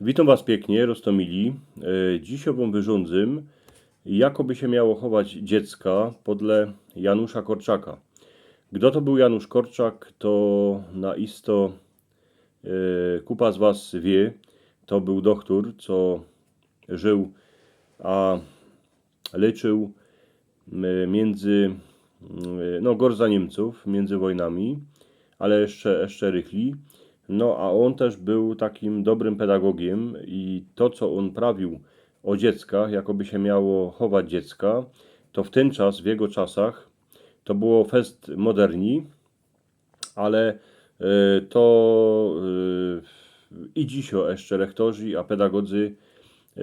Witam Was pięknie, Rostomili. Dziś wam wyrządzę, jakoby się miało chować dziecka podle Janusza Korczaka. Kto to był Janusz Korczak, to naisto kupa z Was wie. To był doktor, co żył, a leczył między, gorza Niemców, między wojnami, ale jeszcze rychli. No a on też był takim dobrym pedagogiem i to, co on prawił o dzieckach, jakoby się miało chować dziecka, to w ten czas, w jego czasach, to było fest moderni, ale to i dziś jeszcze rektorzy, a pedagodzy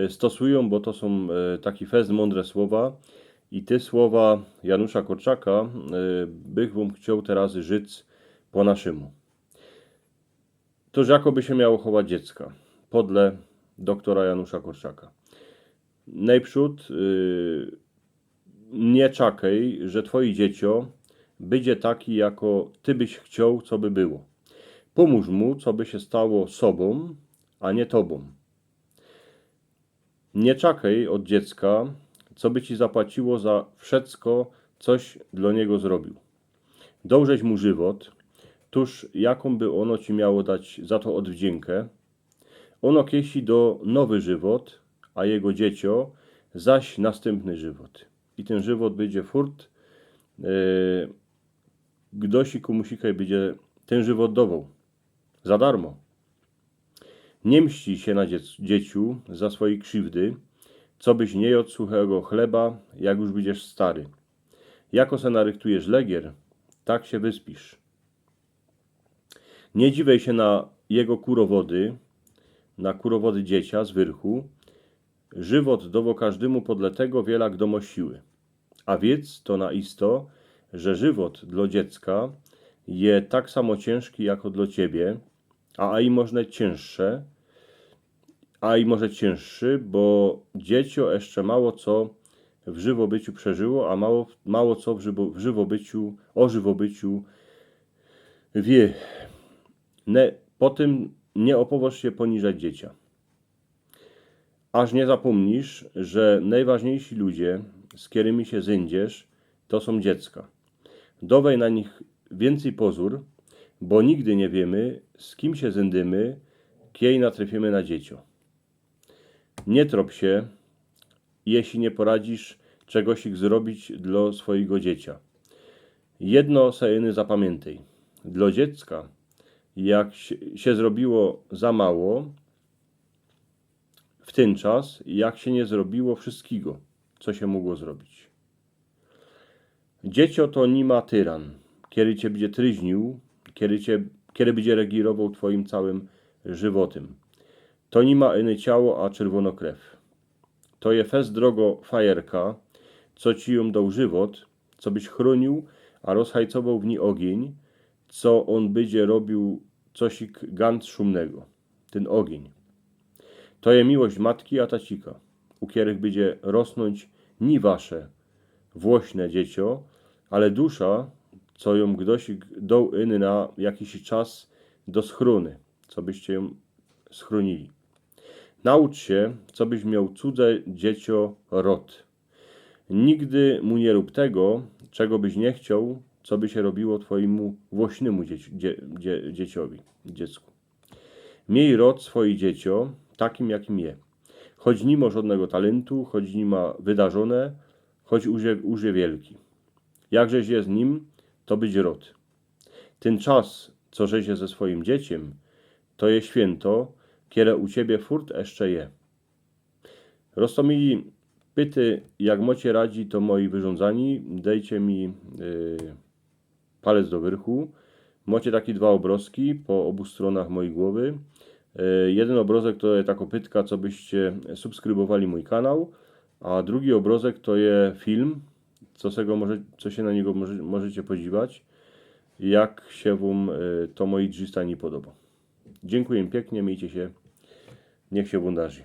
stosują, bo to są taki fest mądre słowa i te słowa Janusza Korczaka bych wam chciał teraz żyć po naszemu. To jakoby się miało chować dziecka, podle doktora Janusza Korczaka. Najprzód nie czekaj, że twoje dziecko będzie taki, jako ty byś chciał, co by było. Pomóż mu, co by się stało sobą, a nie tobą. Nie czekaj od dziecka, co by ci zapłaciło za wszystko, coś dla niego zrobił. Dążeś mu żywot, tuż jaką by ono ci miało dać za to odwdziękę. Ono kiesi do nowy żywot, a jego dziecko zaś następny żywot. I ten żywot będzie furt, gdosi komusikaj będzie ten żywot dawał. Za darmo. Nie mści się na dzieciu za swojej krzywdy, co byś nie jadł suchego chleba, jak już będziesz stary. Jako se narychtujesz legier, tak się wyspisz. Nie dziwej się na jego kurowody, dziecia z wyrchu. Żywot dowo każdemu podletego wiela gdomo siły. A wiedz to naisto, że żywot dla dziecka je tak samo ciężki jako dla ciebie, a i może cięższy, bo dziecko jeszcze mało co w żywobyciu przeżyło, a mało co o żywobyciu wie. Potem nie opoważ się poniżać dziecia. Aż nie zapomnisz, że najważniejsi ludzie, z którymi się zędziesz, to są dziecka. Dowej na nich więcej pozór, bo nigdy nie wiemy, z kim się zędymy, kiej natrafimy na dziecię. Nie trop się, jeśli nie poradzisz czegoś ich zrobić dla swojego dziecia. Jedno sejny zapamiętaj. Dla dziecka, jak się zrobiło za mało, w ten czas, jak się nie zrobiło wszystkiego, co się mogło zrobić. Dziecko to nie ma tyran, kiedy cię będzie tryźnił, kiedy będzie regirował twoim całym żywotem. To nie ma inne ciało, a czerwono krew. To je fest drogo fajerka, co ci ją dał żywot, co byś chronił, a rozhajcował w niej ogień, co on będzie robił cosik gant szumnego. Ten ogień. To je miłość matki a tacika, u których będzie rosnąć nie wasze włośne dziecię, ale dusza, co ją gdosik dał inny na jakiś czas do schrony, co byście ją schronili. Naucz się, co byś miał cudze dziecię rod. Nigdy mu nie rób tego, czego byś nie chciał, co by się robiło twojemu włośnemu dziecku. Miej rod swoje dziecię takim, jakim je. Choć nie ma żadnego talentu, choć nie ma wydarzone, choć uże wielki. Jakżeś je z nim, to być rod. Ten czas, co żeś je ze swoim dzieciem, to je święto, kiedy u ciebie furt jeszcze je. Rostomili, pyty, jak mocie radzi, to moi wyrządzani, dejcie mi palec do wyrchu. Mocie takie dwa obrazki po obu stronach mojej głowy. Jeden obrazek to jest taka pytka, co byście subskrybowali mój kanał, a drugi obrazek to jest film, co się na niego możecie podziwiać, jak się wam to moi 300 nie podoba. Dziękuję pięknie, miejcie się, niech się wam darzy.